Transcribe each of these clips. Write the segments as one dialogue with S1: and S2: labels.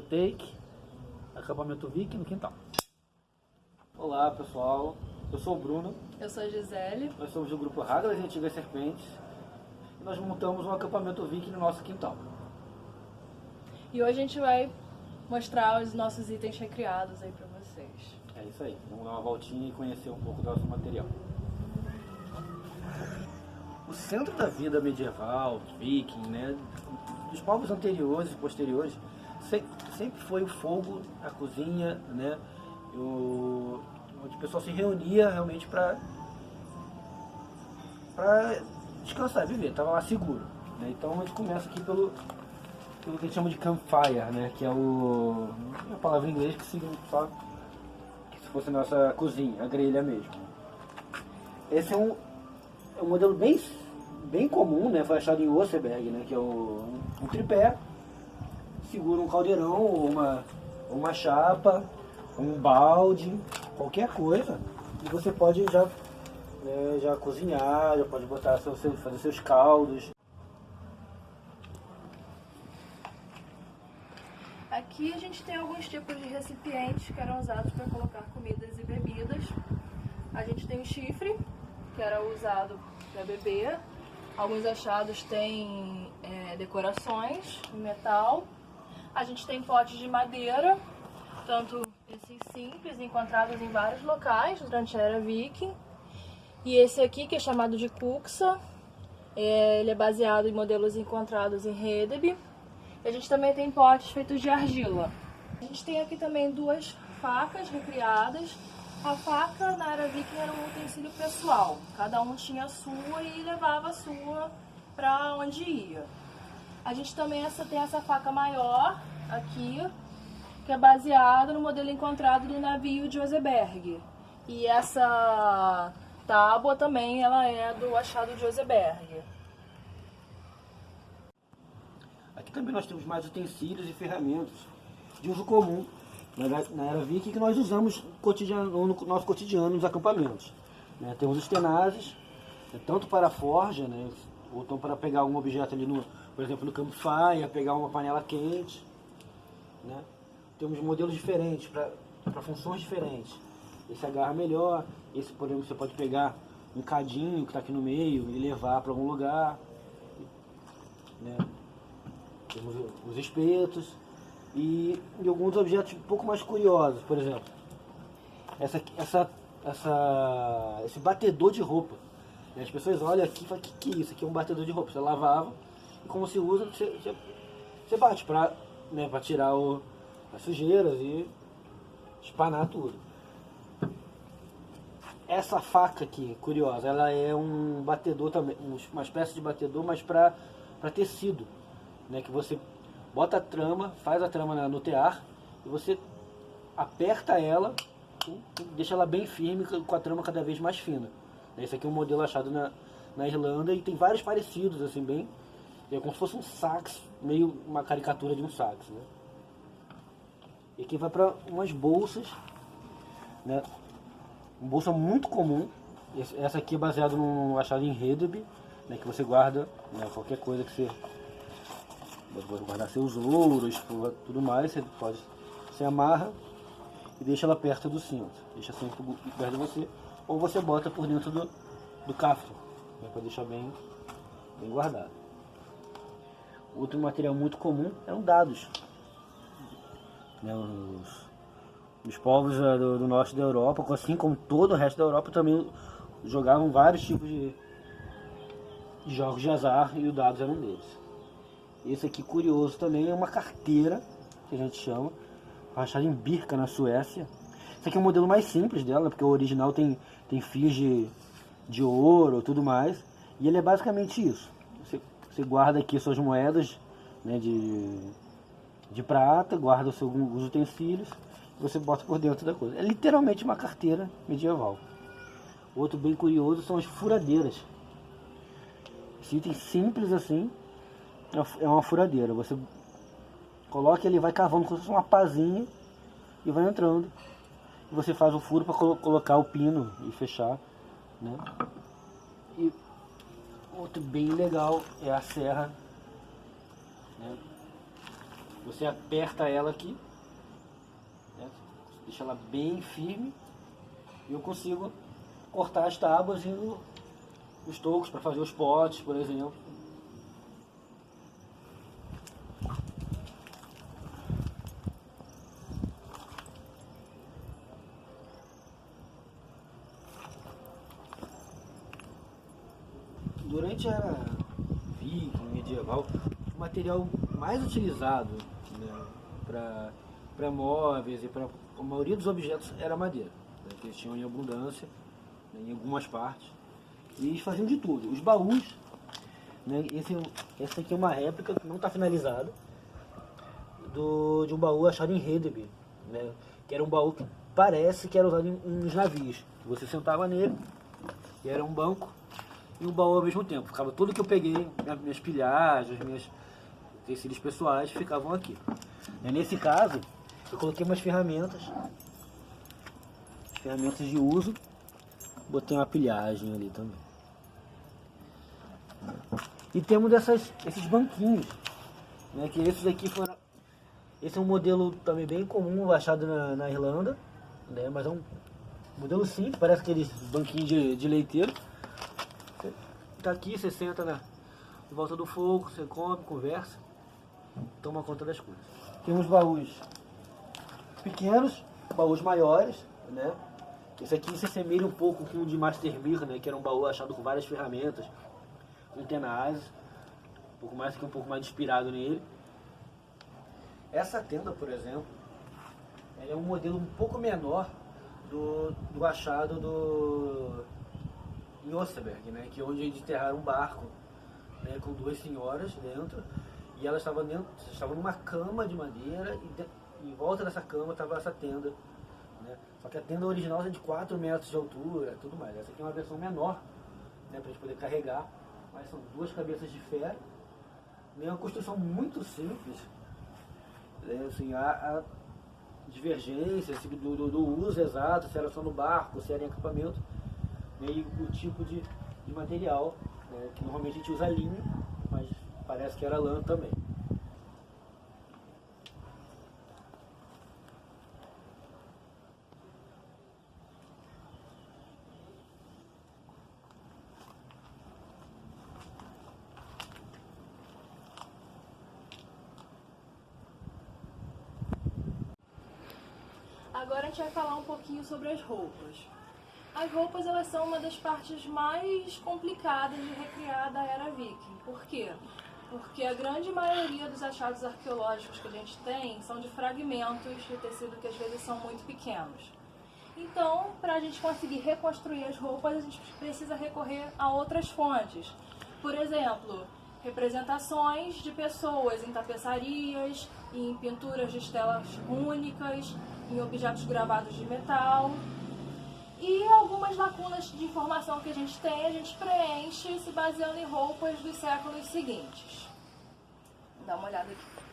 S1: take, acampamento Viking no quintal. Olá pessoal, eu sou o Bruno.
S2: Eu sou a Gisele.
S1: Nós somos do grupo Rágulas e Antigas Serpentes. E nós montamos um acampamento Viking no nosso quintal.
S2: E hoje a gente vai mostrar os nossos itens recriados aí pra vocês.
S1: É isso aí, vamos dar uma voltinha e conhecer um pouco do nosso material. O centro da vida medieval, viking, né, dos povos anteriores e posteriores, sempre foi o fogo, a cozinha, né, onde o pessoal se reunia realmente para descansar e viver, estava lá seguro. Né? Então a gente começa aqui pelo que a gente chama de campfire, né, que é uma palavra em inglês que significa que se fosse a nossa cozinha, a grelha mesmo. Esse é um modelo bem comum, né, foi achado em Oseberg, né, que é um tripé, segura um caldeirão ou uma chapa, um balde, qualquer coisa, e você pode já cozinhar, já pode botar fazer seus caldos.
S2: Aqui a gente tem alguns tipos de recipientes que eram usados para colocar comidas e bebidas. A gente tem o chifre, que era usado para beber. Alguns achados têm decorações em metal. A gente tem potes de madeira, tanto esses simples, encontrados em vários locais durante a era viking. E esse aqui, que é chamado de kuxa, ele é baseado em modelos encontrados em Hedeby. E a gente também tem potes feitos de argila. A gente tem aqui também duas facas recriadas. A faca na era viking era um utensílio pessoal. Cada um tinha a sua e levava a sua para onde ia. A gente também tem essa faca maior aqui, que é baseada no modelo encontrado do navio de Oseberg. E essa tábua também ela é do achado de Oseberg.
S1: Aqui também nós temos mais utensílios e ferramentas de uso comum na era viking que nós usamos no nosso cotidiano nos acampamentos. Né? Temos os tenazes, tanto para a forja, né? Ou então para pegar algum objeto ali, por exemplo, no campfire, pegar uma panela quente. Né? Temos modelos diferentes, para funções diferentes. Esse agarra melhor, esse, por exemplo, você pode pegar um cadinho que está aqui no meio e levar para algum lugar. Né? Temos os espetos e alguns objetos um pouco mais curiosos, por exemplo, esse batedor de roupa. As pessoas olham aqui e falam, que é isso? Aqui é um batedor de roupa. Você lavava e como se usa, você bate para tirar as sujeiras e espanar tudo. Essa faca aqui, curiosa, ela é um batedor também, uma espécie de batedor, mas para tecido. Né, que você bota a trama, faz a trama no tear e você aperta ela e deixa ela bem firme com a trama cada vez mais fina. Esse aqui é um modelo achado na Irlanda e tem vários parecidos, assim, bem. É como se fosse um sax, meio uma caricatura de um sax. Né? E aqui vai para umas bolsas, né? Uma bolsa muito comum. Essa aqui é baseada no achado em Hedeby, né, que você guarda, né, qualquer coisa que você pode guardar seus ouros, tudo mais, você amarra e deixa ela perto do cinto, deixa sempre perto de você, ou você bota por dentro do cafre, né, para deixar bem guardado. Outro material muito comum eram dados. Né, os povos do norte da Europa, assim como todo o resto da Europa, também jogavam vários tipos de jogos de azar e o dados era um deles. Esse aqui, curioso também, é uma carteira, que a gente chama, achada em Birka, na Suécia. Esse aqui é o modelo mais simples dela, porque o original tem fios de ouro e tudo mais. E ele é basicamente isso. Você guarda aqui suas moedas, né, de prata, guarda os utensílios, e você bota por dentro da coisa. É literalmente uma carteira medieval. Outro bem curioso são as furadeiras. Esse item simples assim, é uma furadeira. Você coloca e ele vai cavando como se fosse uma pazinha e vai entrando. E você faz o furo para colocar o pino e fechar. Né? E outro bem legal é a serra. Né? Você aperta ela aqui, né? Deixa ela bem firme e eu consigo cortar as tábuas e os tocos para fazer os potes, por exemplo. Durante a viking medieval, o material mais utilizado, né, para móveis e para a maioria dos objetos era madeira, né, que eles tinham em abundância, né, em algumas partes, e eles faziam de tudo. Os baús, né, essa aqui é uma réplica que não está finalizada, de um baú achado em Hedeby, né, que era um baú que parece que era usado em navios. Você sentava nele e era um banco e um baú ao mesmo tempo. Ficava tudo que eu peguei, minhas pilhagens, meus utensílios pessoais ficavam aqui. E nesse caso, eu coloquei umas ferramentas de uso, botei uma pilhagem ali também. E temos esses banquinhos, né, que esses aqui foram... Esse é um modelo também bem comum, achado na Irlanda, né, mas é um modelo simples, parece aqueles banquinhos de leiteiro. Tá aqui, você senta em volta do fogo, você come, conversa, toma conta das coisas. Temos baús pequenos, baús maiores, né? Esse aqui se assemelha um pouco com o de Mastermir, né? Que era um baú achado com várias ferramentas, com tenazes, um pouco mais inspirado nele. Essa tenda, por exemplo, ela é um modelo um pouco menor do achado em Osterberg, né, que é onde eles enterraram um barco, né, com duas senhoras dentro, e elas estavam numa cama de madeira, e em volta dessa cama estava essa tenda, né, só que a tenda original é de 4 metros de altura e tudo mais. Essa aqui é uma versão menor, né, para a gente poder carregar, mas são 2 cabeças de ferro, né, uma construção muito simples, né, assim, a divergência assim, do uso exato, se era só no barco, se era em equipamento, e o tipo de material, né, que normalmente a gente usa linho, mas parece que era lã também.
S2: Agora a gente vai falar um pouquinho sobre as roupas. As roupas, elas são uma das partes mais complicadas de recriar da era viking. Por quê? Porque a grande maioria dos achados arqueológicos que a gente tem são de fragmentos de tecido que às vezes são muito pequenos. Então, para a gente conseguir reconstruir as roupas, a gente precisa recorrer a outras fontes. Por exemplo, representações de pessoas em tapeçarias, em pinturas de estelas rúnicas, em objetos gravados de metal. E algumas lacunas de informação que a gente tem, a gente preenche se baseando em roupas dos séculos seguintes. Dá uma olhada aqui.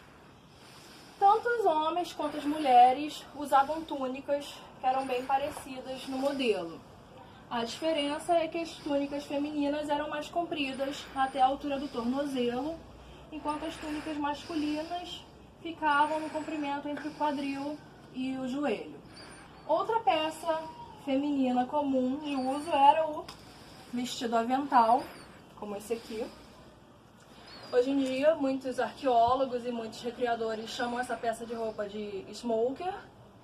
S2: Tanto os homens quanto as mulheres usavam túnicas que eram bem parecidas no modelo. A diferença é que as túnicas femininas eram mais compridas até a altura do tornozelo, enquanto as túnicas masculinas ficavam no comprimento entre o quadril e o joelho. Outra peça feminina comum de uso era o vestido avental, como esse aqui. Hoje em dia, muitos arqueólogos e muitos recriadores chamam essa peça de roupa de smoker,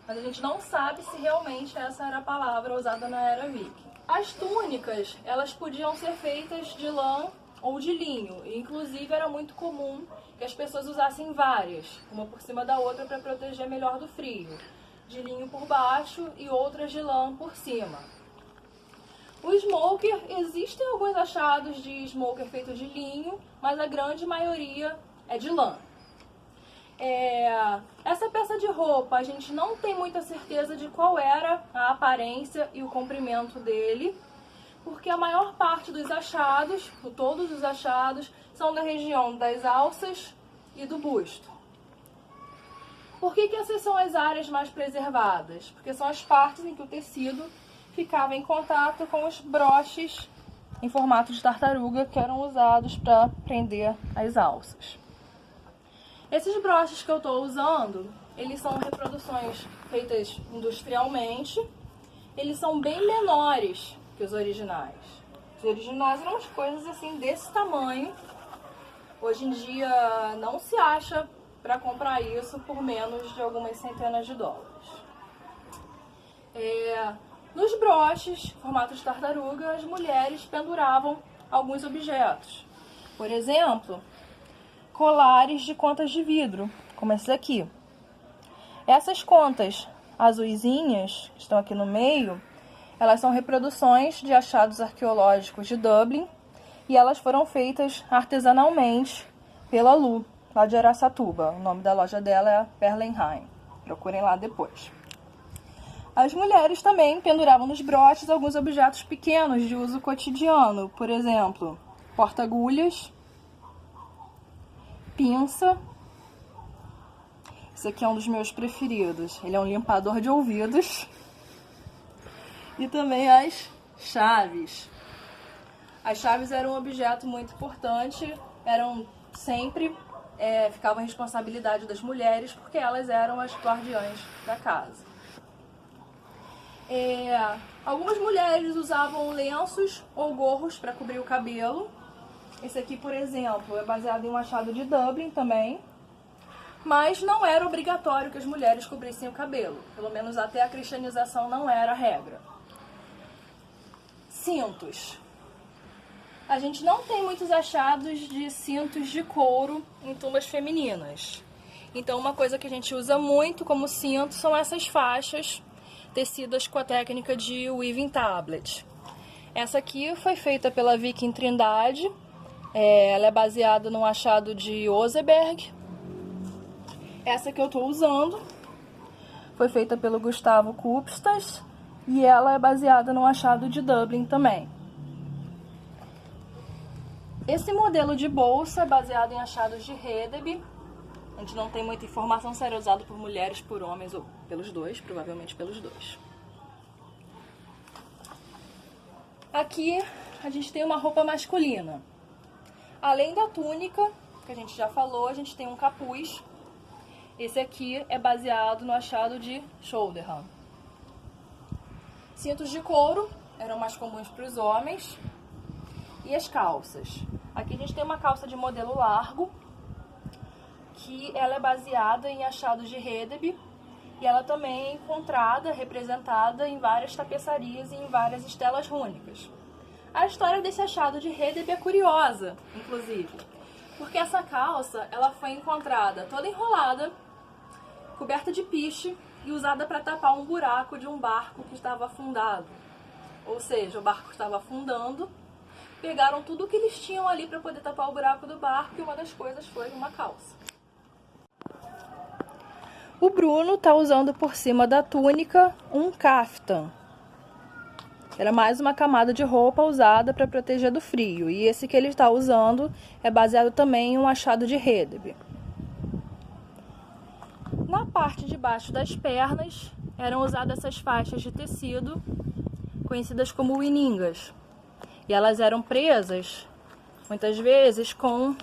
S2: mas a gente não sabe se realmente essa era a palavra usada na era viking. As túnicas, elas podiam ser feitas de lã ou de linho, e inclusive era muito comum que as pessoas usassem várias, uma por cima da outra para proteger melhor do frio. De linho por baixo e outras de lã por cima. O smoker, existem alguns achados de smoker feito de linho, mas a grande maioria é de lã. Essa peça de roupa, a gente não tem muita certeza de qual era a aparência e o comprimento dele, porque a maior parte dos achados, todos os achados, são da região das alças e do busto. Por que essas são as áreas mais preservadas? Porque são as partes em que o tecido ficava em contato com os broches em formato de tartaruga que eram usados para prender as alças. Esses broches que eu estou usando, eles são reproduções feitas industrialmente. Eles são bem menores que os originais. Os originais eram umas coisas assim desse tamanho. Hoje em dia não se acha para comprar isso por menos de algumas centenas de dólares. Nos broches, formato de tartaruga, as mulheres penduravam alguns objetos. Por exemplo, colares de contas de vidro, como esses aqui. Essas contas azuisinhas, que estão aqui no meio, elas são reproduções de achados arqueológicos de Dublin e elas foram feitas artesanalmente pela Lu, lá de Araçatuba. O nome da loja dela é Perlenheim. Procurem lá depois. As mulheres também penduravam nos broches alguns objetos pequenos de uso cotidiano. Por exemplo, porta-agulhas, pinça. Esse aqui é um dos meus preferidos. Ele é um limpador de ouvidos. E também as chaves. As chaves eram um objeto muito importante. Eram sempre... ficavam em responsabilidade das mulheres, porque elas eram as guardiãs da casa. Algumas mulheres usavam lenços ou gorros para cobrir o cabelo. Esse aqui, por exemplo, é baseado em um achado de Dublin também. Mas não era obrigatório que as mulheres cobrissem o cabelo. Pelo menos até a cristianização não era a regra. Cintos. A gente não tem muitos achados de cintos de couro em tumbas femininas. Então uma coisa que a gente usa muito como cinto são essas faixas tecidas com a técnica de weaving tablet. Essa aqui foi feita pela Viking Trindade. Ela é baseada num achado de Oseberg. Essa que eu estou usando foi feita pelo Gustavo Kupstas e ela é baseada num achado de Dublin também. Esse modelo de bolsa é baseado em achados de Hedeby. A gente não tem muita informação se era usado por mulheres, por homens ou pelos dois, provavelmente pelos dois. Aqui a gente tem uma roupa masculina. Além da túnica, que a gente já falou, a gente tem um capuz. Esse aqui é baseado no achado de Shoulderham. Cintos de couro eram mais comuns para os homens. E as calças. Aqui a gente tem uma calça de modelo largo, que ela é baseada em achados de Hedeby, e ela também é encontrada, representada em várias tapeçarias e em várias estelas rúnicas. A história desse achado de Hedeby é curiosa, inclusive, porque essa calça ela foi encontrada toda enrolada, coberta de piche e usada para tapar um buraco de um barco que estava afundado. Ou seja, o barco estava afundando, pegaram tudo o que eles tinham ali para poder tapar o buraco do barco e uma das coisas foi uma calça. O Bruno está usando por cima da túnica um kaftan. Era mais uma camada de roupa usada para proteger do frio. E esse que ele está usando é baseado também em um achado de Hedeby. Na parte de baixo das pernas eram usadas essas faixas de tecido, conhecidas como winingas. E elas eram presas, muitas vezes, com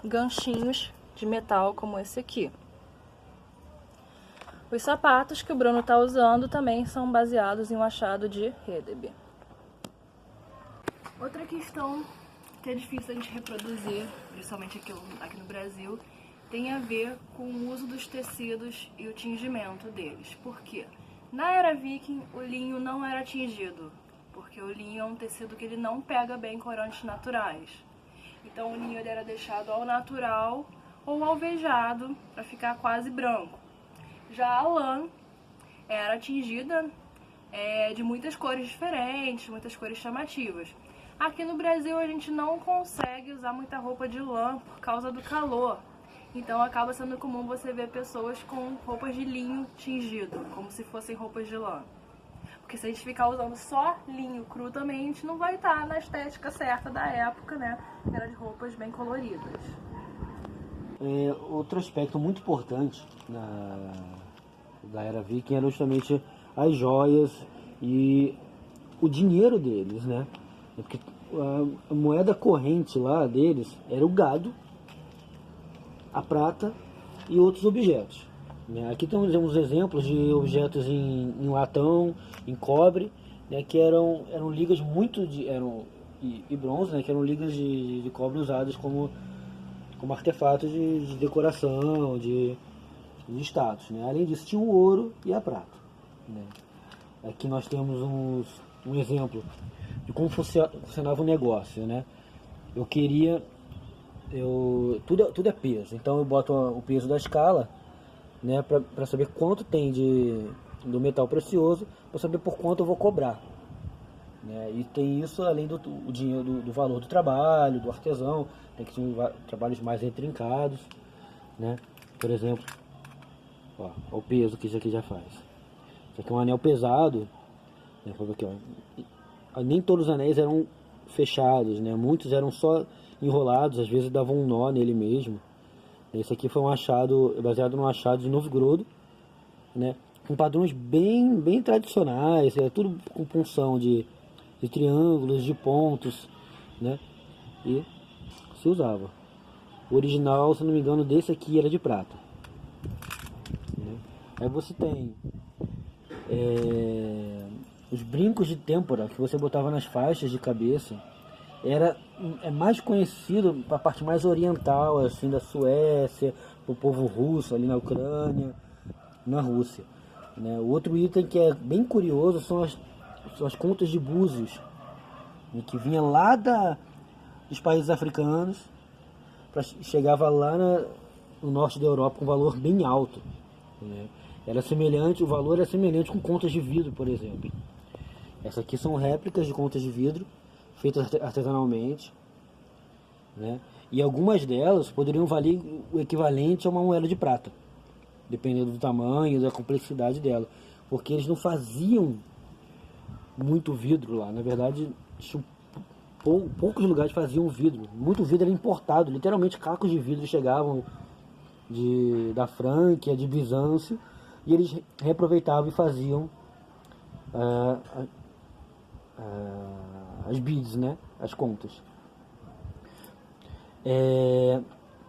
S2: ganchinhos de metal como esse aqui. Os sapatos que o Bruno está usando também são baseados em um achado de Hedeby. Outra questão que é difícil a gente reproduzir, principalmente aqui no Brasil, tem a ver com o uso dos tecidos e o tingimento deles. Por quê? Na era viking, o linho não era tingido, porque o linho é um tecido que ele não pega bem corantes naturais. Então o linho ele era deixado ao natural ou alvejado para ficar quase branco. Já a lã era tingida de muitas cores diferentes, muitas cores chamativas. Aqui no Brasil a gente não consegue usar muita roupa de lã por causa do calor. Então acaba sendo comum você ver pessoas com roupas de linho tingido, como se fossem roupas de lã. Porque se a gente ficar usando só linho cru também, a gente não vai estar na estética certa da época, né? Que era de roupas bem coloridas.
S1: Outro aspecto muito importante da era viking era justamente as joias e o dinheiro deles, né? Porque a moeda corrente lá deles era o gado, a prata e outros objetos. Né? Aqui temos uns exemplos de objetos em latão, em cobre, né? Que eram ligas e bronze, né? Que eram ligas de cobre usadas como artefatos de decoração, de status. Né? Além disso, tinha o ouro e a prata. Né? Aqui nós temos um exemplo de como funcionava o negócio. Né? Tudo é peso, então eu boto o peso da escala, né, para saber quanto tem do metal precioso, para saber por quanto eu vou cobrar. Né? E tem isso além do dinheiro, do valor do trabalho, do artesão, né, que são trabalhos mais intrincados. Né? Por exemplo, ó, o peso que isso aqui já faz. Isso aqui é um anel pesado. Né? Aqui, ó. Nem todos os anéis eram fechados, né? Muitos eram só enrolados, às vezes davam um nó nele mesmo. Esse aqui foi um achado, baseado num achado de Novgorod, né? Com padrões bem tradicionais, tudo com punção de triângulos, de pontos, né? E se usava. O original, se não me engano, desse aqui era de prata. Né? Aí você tem os brincos de têmpora que você botava nas faixas de cabeça. É mais conhecido para a parte mais oriental, assim, da Suécia, para o povo russo ali na Ucrânia, na Rússia. Né? O outro item que é bem curioso são as contas de búzios, né, que vinha lá dos países africanos, chegava lá no norte da Europa com um valor bem alto. Né? O valor era semelhante com contas de vidro, por exemplo. Essas aqui são réplicas de contas de vidro, feitas artesanalmente, né? E algumas delas poderiam valer o equivalente a uma moeda de prata, dependendo do tamanho, da complexidade dela, porque eles não faziam muito vidro lá. Na verdade, poucos lugares faziam vidro, muito vidro era importado, literalmente cacos de vidro chegavam da Franquia, de Bizâncio, e eles reaproveitavam e faziam as beads, né? As contas.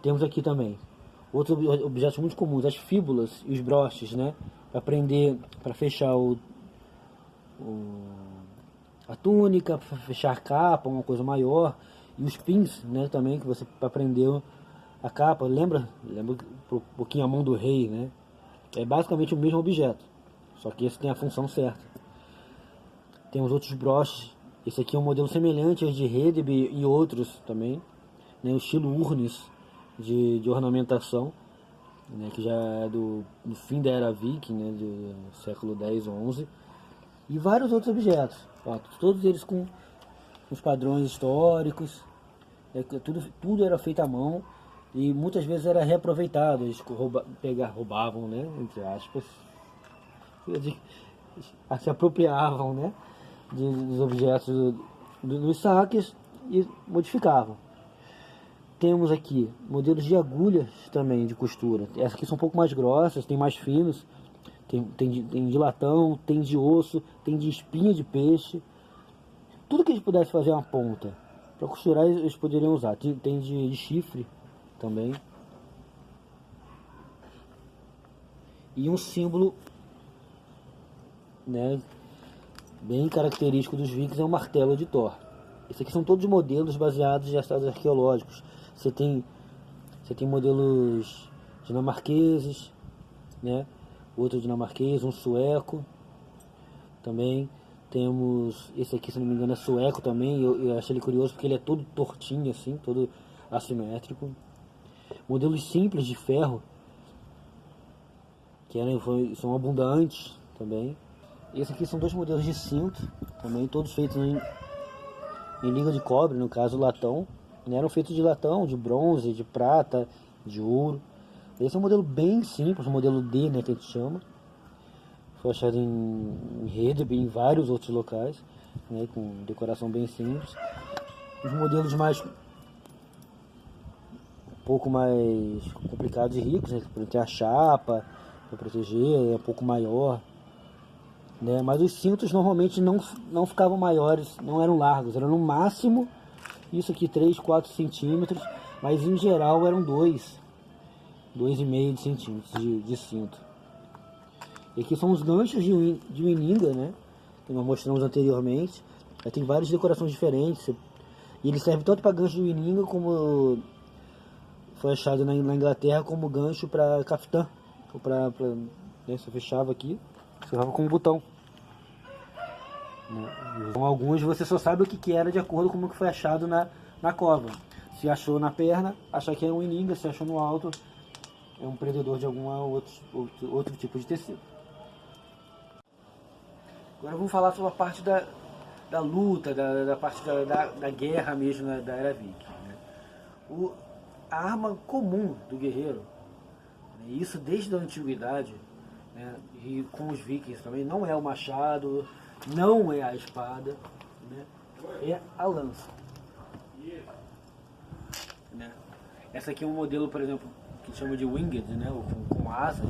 S1: Temos aqui também outros objetos muito comuns, as fíbulas e os broches, né? Para fechar a túnica, para fechar a capa, uma coisa maior, e os pins, né? Também que você para prender a capa. Lembra um pouquinho a mão do rei, né? É basicamente o mesmo objeto, só que esse tem a função certa. Temos outros broches. Esse aqui é um modelo semelhante aos de Hedeby e outros também, né, o estilo urnis de ornamentação, né, que já é do fim da era viking, né, do século 10 ou 11, e vários outros objetos, ó, todos eles com os padrões históricos, tudo era feito à mão e muitas vezes era reaproveitado, eles roubavam, né, entre aspas, se apropriavam, né, dos objetos dos saques e modificavam. Temos aqui modelos de agulhas também de costura. Essas aqui são um pouco mais grossas, tem mais finos, tem de latão, tem de osso, tem de espinha de peixe. Tudo que eles pudessem fazer uma ponta para costurar eles poderiam usar. Tem de chifre também. E um símbolo, né, bem característico dos vikings é o martelo de Thor. Esses aqui são todos modelos baseados em achados arqueológicos. Você tem modelos dinamarqueses, né? Outro dinamarquês, um sueco. Também temos esse aqui, se não me engano, é sueco também. Eu achei ele curioso porque ele é todo tortinho assim, todo assimétrico. Modelos simples de ferro, que são abundantes também. Esse aqui são dois modelos de cinto, também todos feitos em liga de cobre, no caso latão. Eram feitos de latão, de bronze, de prata, de ouro. Esse é um modelo bem simples, um modelo D, né, que a gente chama. Foi achado em Hedeby, em vários outros locais, né, com decoração bem simples. Os modelos um pouco mais complicados e ricos, né, para ter a chapa, para proteger, é um pouco maior. Né? Mas os cintos normalmente não ficavam maiores, não eram largos, eram no máximo, isso aqui 3, 4 centímetros, mas em geral eram 2. 2,5 centímetros de cinto. E aqui são os ganchos de Wininga, né? Que nós mostramos anteriormente. Aí tem várias decorações diferentes. E ele serve tanto para gancho de Wininga, como foi achado na Inglaterra, como gancho para caftã. Ou para né, você fechava aqui, você fechava com um botão. Então, alguns você só sabe o que era de acordo com o que foi achado na cova. Se achou na perna, acha que é um Wininga. Se achou no alto, é um prendedor de algum outro tipo de tecido. Agora vamos falar sobre a parte da luta, da parte da guerra mesmo, da era viking. Né? A arma comum do guerreiro, né, isso desde a antiguidade, né, e com os vikings também, não é o machado, não é a espada, né, é a lança. Né? Essa aqui é um modelo, por exemplo, que chama de winged, né, com asas.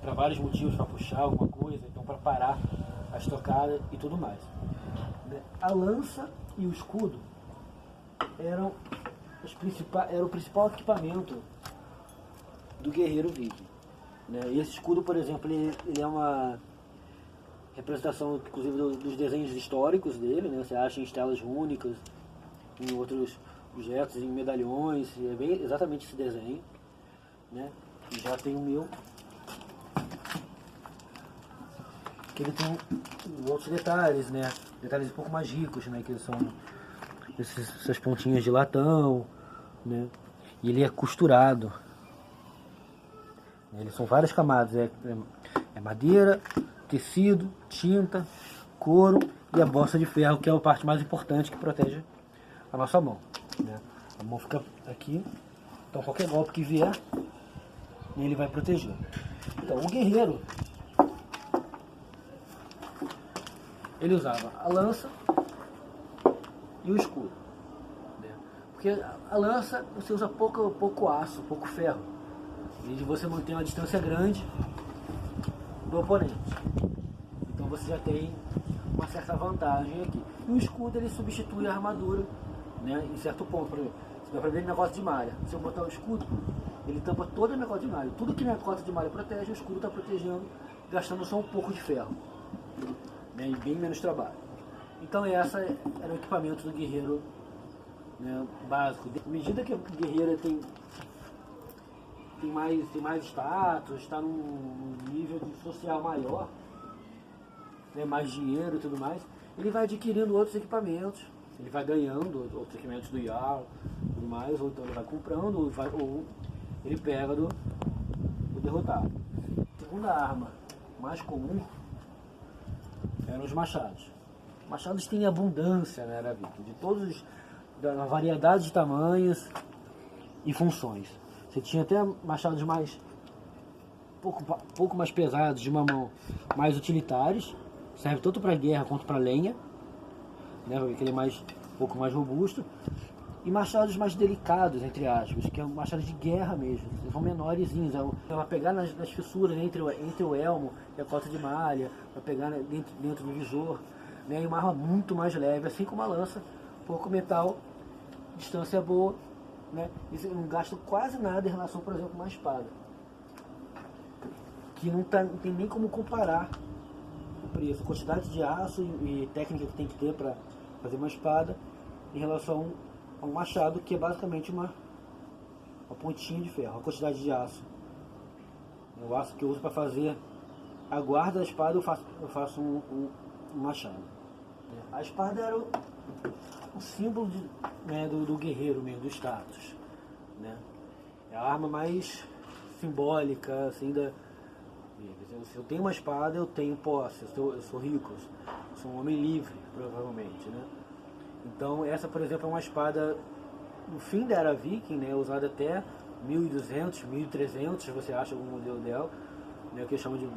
S1: Para vários motivos, para puxar alguma coisa, então para parar a estocada e tudo mais. A lança e o escudo eram o principal equipamento do guerreiro viking. E esse escudo, por exemplo, ele é uma representação, inclusive, dos desenhos históricos dele, né? Você acha em estelas rúnicas, em outros objetos, em medalhões, é bem exatamente esse desenho. Né? E já tem o meu, que ele tem outros detalhes, né? Detalhes um pouco mais ricos, né? Que são essas pontinhas de latão, né? E ele é costurado. Eles são várias camadas, é madeira, tecido, tinta, couro e a bossa de ferro, que é a parte mais importante que protege a nossa mão. Né? A mão fica aqui, então qualquer golpe que vier, ele vai proteger. Então o guerreiro, ele usava a lança e o escudo. Né? Porque a lança você usa pouco aço, pouco ferro. E você mantém uma distância grande do oponente. Então você já tem uma certa vantagem aqui. E o escudo ele substitui a armadura, né, em certo ponto. Por exemplo, você vai aprender negócio de malha. Se eu botar o escudo, ele tampa todo o negócio de malha. Tudo que minha cota de malha protege, o escudo está protegendo, gastando só um pouco de ferro. Né, e bem menos trabalho. Então essa era o equipamento do guerreiro, né, básico. À medida que o guerreiro tem mais status, está num nível social maior, né, mais dinheiro e tudo mais, ele vai adquirindo outros equipamentos, ele vai ganhando outros equipamentos do Jarl e tudo mais, ou então ele vai comprando, ou ele pega do derrotado. A segunda arma mais comum eram os machados. Machados têm abundância na era viking, de todos, da variedade de tamanhos e funções. Você tinha até machados pouco mais pesados, de uma mão, mais utilitários, serve tanto para guerra quanto para lenha, né, que ele é um pouco mais robusto, e machados mais delicados, entre aspas, que é um machado de guerra mesmo, eles são menorzinhos, vai pegar nas fissuras entre o elmo e a cota de malha, vai pegar dentro do visor, né, e uma arma muito mais leve, assim como a lança, pouco metal, distância boa, né, e não gasta quase nada em relação, por exemplo, a uma espada, que não tem nem como comparar o preço, a quantidade de aço e técnica que tem que ter para fazer uma espada em relação a um machado, que é basicamente uma pontinha de ferro, a quantidade de aço. O aço que eu uso para fazer a guarda da espada, eu faço um machado. A espada era o símbolo né, do guerreiro mesmo, do status. Né? É a arma mais simbólica, assim, se eu tenho uma espada, eu tenho posse, eu sou rico, eu sou um homem livre, provavelmente. Né? Então essa, por exemplo, é uma espada no fim da era viking, né, usada até 1200, 1300, você acha algum modelo dela, né, que eu chamo de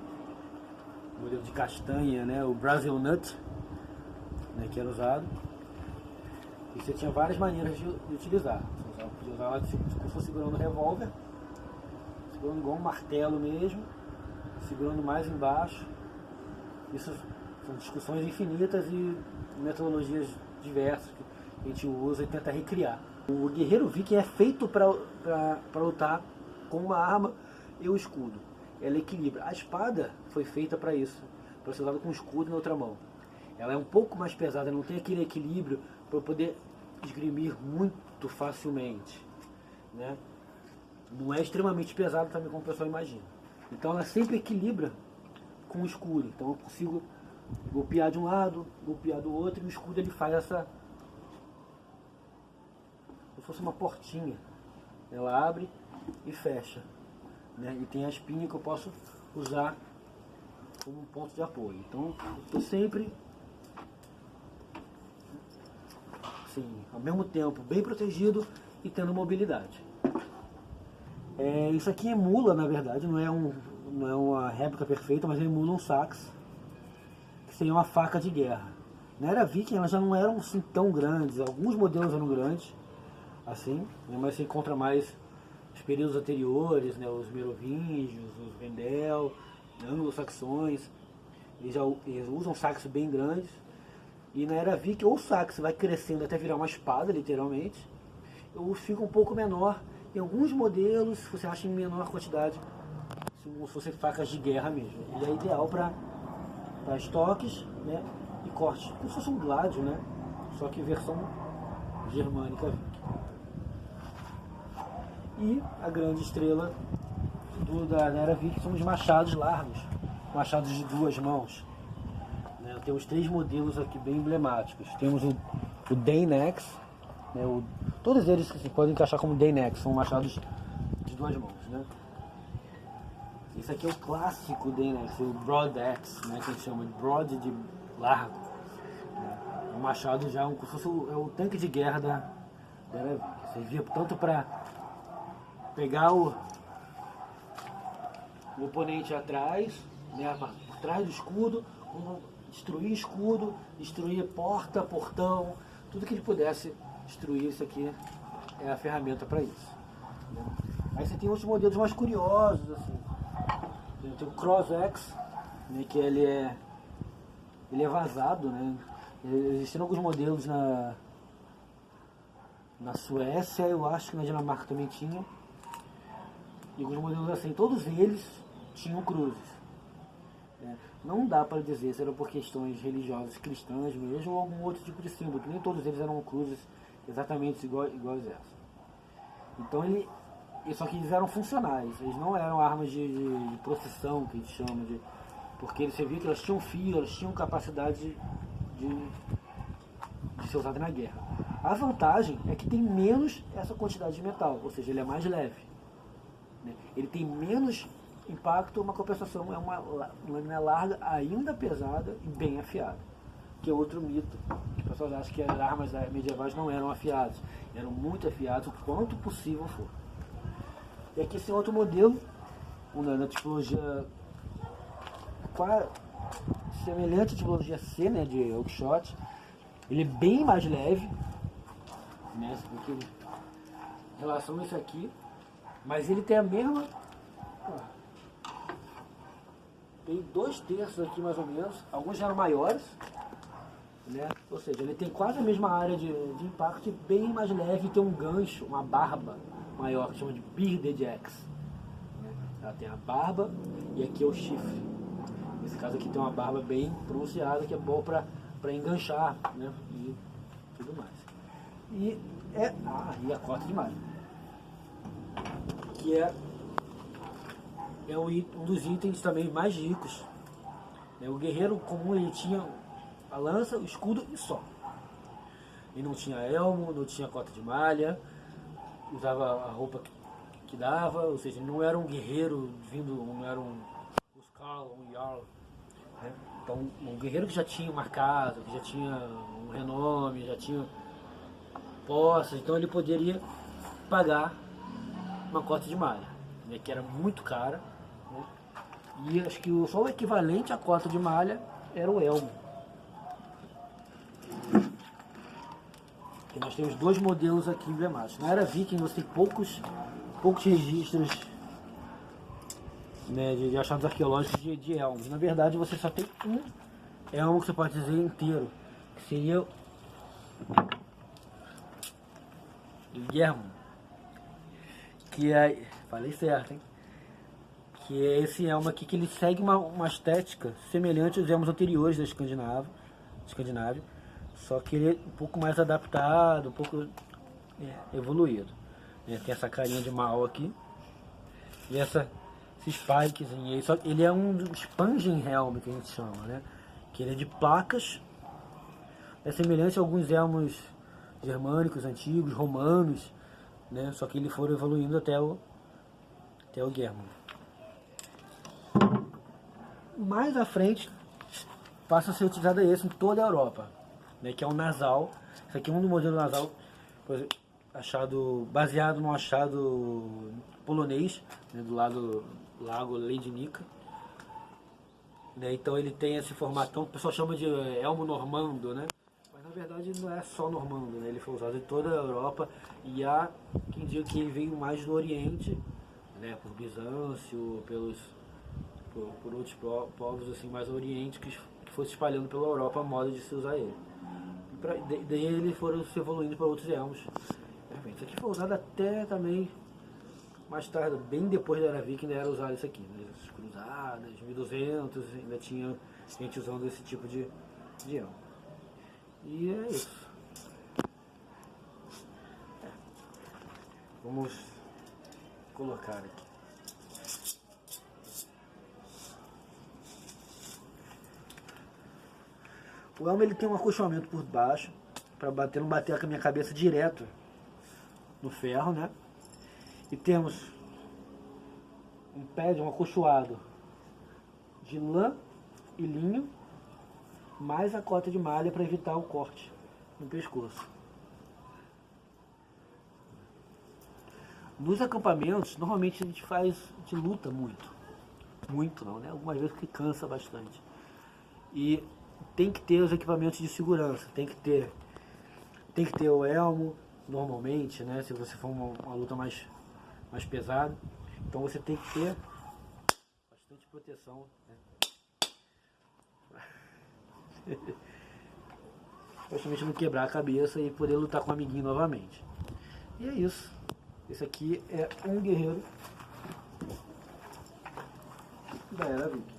S1: modelo de castanha, né, o Brazil Nut, né, que era usado. E você tinha várias maneiras de utilizar. Você podia usar ela como se fosse segurando um revólver, segurando igual um martelo mesmo, segurando mais embaixo. Isso são discussões infinitas e metodologias diversas a gente usa e tenta recriar. O guerreiro viking é feito para lutar com uma arma e o escudo. Ela equilibra. A espada foi feita para isso, para ser usada com o escudo na outra mão. Ela é um pouco mais pesada, não tem aquele equilíbrio para poder esgrimir muito facilmente, né? Não é extremamente pesada também como o pessoal imagina. Então ela sempre equilibra com o escudo. Então eu consigo golpear de um lado, golpear do outro, e o escudo ele faz essa... como se fosse uma portinha. Ela abre e fecha, né? E tem a espinha que eu posso usar como um ponto de apoio. Então eu estou sempre, assim, ao mesmo tempo bem protegido e tendo mobilidade. Isso aqui emula, na verdade, não é uma réplica perfeita, mas ele emula um sax, que seria uma faca de guerra. Na era viking elas já não eram assim tão grandes, alguns modelos eram grandes, assim, mas você encontra mais os períodos anteriores, né, os merovingios, os vendel, anglo-saxões, eles usam saques bem grandes. E na era viking ou o sax vai crescendo até virar uma espada, literalmente, ou fica um pouco menor. Em alguns modelos você acha em menor quantidade, se fossem facas de guerra mesmo. Ele é ideal para estoques, né, e cortes, como se fosse um gládio, né, só que versão germânica viking. E a grande estrela da era viking são os machados largos, machados de duas mãos. Né? Temos 3 modelos aqui bem emblemáticos. Temos o Daneaxe, né? Todos eles que se podem encaixar como Daneaxe, são machados de duas mãos. Né? Esse aqui é o clássico Daneaxe, o Broadaxe, né? Que a gente chama de broad, de largo. É um machado já, como se fosse o tanque de guerra da era viking. Servia tanto para pegar o oponente atrás, né, por trás do escudo, destruir escudo, destruir porta, portão, tudo que ele pudesse destruir. Isso aqui é a ferramenta para isso. Né? Aí você tem outros modelos mais curiosos, assim. Tem o Cross-Axe, né, que ele é vazado, né? Existem alguns modelos na Suécia, eu acho que na Dinamarca também tinha. E alguns modelos assim, todos eles tinham cruzes. Não dá para dizer se era por questões religiosas cristãs mesmo ou algum outro tipo de símbolo, que nem todos eles eram cruzes exatamente iguais a essa. Então só que eles eram funcionais, eles não eram armas de procissão, que a gente chama de... Porque você via que elas tinham fio, elas tinham capacidade de ser usada na guerra. A vantagem é que tem menos essa quantidade de metal, ou seja, ele é mais leve. Ele tem menos impacto, uma compensação, é uma lâmina larga, ainda pesada e bem afiada. Que é outro mito, que as pessoas acham que as armas medievais não eram afiadas. Eram muito afiadas, o quanto possível for. E aqui esse outro modelo, na tipologia semelhante à tipologia C, né, de Oakeshott. Ele é bem mais leve, né, em relação a isso aqui. Mas ele tem a mesma... Tem 2/3 aqui mais ou menos. Alguns já eram maiores, né? Ou seja, ele tem quase a mesma área de impacto, bem mais leve, e tem um gancho, uma barba maior, que chama de Bearded Axe. Ela tem a barba e aqui é o chifre. Nesse caso aqui tem uma barba bem pronunciada, que é bom para enganchar, né? E tudo mais. E a cota de malha, que é um dos itens também mais ricos. O guerreiro comum, ele tinha a lança, o escudo e só. Ele não tinha elmo, não tinha cota de malha, usava a roupa que dava, ou seja, ele não era um guerreiro não era um Skald, um Jarl. Né? Então, um guerreiro que já tinha uma casa, que já tinha um renome, já tinha posses, então ele poderia pagar uma cota de malha, né, que era muito cara, né, e acho que só o equivalente à cota de malha era o elmo. E nós temos 2 modelos aqui emblemáticos. Na era viking você tem poucos registros, né, de achados arqueológicos de elmos. Na verdade você só tem um elmo que você pode dizer inteiro, que seria do Guillermo, que é, falei certo, hein? Que é esse elmo aqui, que ele segue uma estética semelhante aos elmos anteriores da Escandinávia, só que ele é um pouco mais adaptado, um pouco evoluído. Tem essa carinha de mal aqui, e esse spikezinho aí, só ele é um Spangenhelm, que a gente chama, né? Que ele é de placas, é semelhante a alguns elmos germânicos antigos, romanos, né? Só que eles foram evoluindo até o Guillermo. Mais à frente passa a ser utilizado esse em toda a Europa, né? Que é o nasal. Esse aqui é um do modelo nasal baseado no achado polonês, né? Do lago Lednica, né? Então ele tem esse formatão que o pessoal chama de elmo normando, né? Mas na verdade não é só normando, né? Ele foi usado em toda a Europa, e há quem diga que ele veio mais do Oriente, né? Por Bizâncio, por outros povos assim mais oriente que fosse espalhando pela Europa a moda de se usar ele. Daí eles foram se evoluindo para outros elmos. Isso aqui foi usado até também mais tarde, bem depois da Era Viking, ainda era usado isso aqui, né? As cruzadas, 1200, ainda tinha gente usando esse tipo de elmo. E é isso. Vamos colocar aqui. O elmo ele tem um acolchoamento por baixo, para não bater a minha cabeça direto no ferro, né? E temos um pad, um acolchoado de lã e linho, mais a cota de malha para evitar o corte no pescoço. Nos acampamentos, normalmente a gente luta muito não, né? Algumas vezes que cansa bastante. E tem que ter os equipamentos de segurança, tem que ter o elmo, normalmente, né? Se você for uma luta mais pesada, então você tem que ter bastante proteção, né? Principalmente não quebrar a cabeça e poder lutar com o amiguinho novamente. E é isso. Esse aqui é um guerreiro da Era Viking.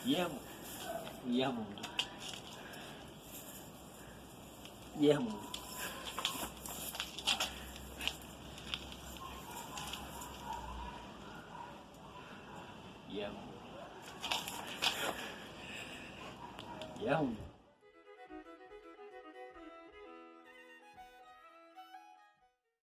S1: Guillermo, Guillermo.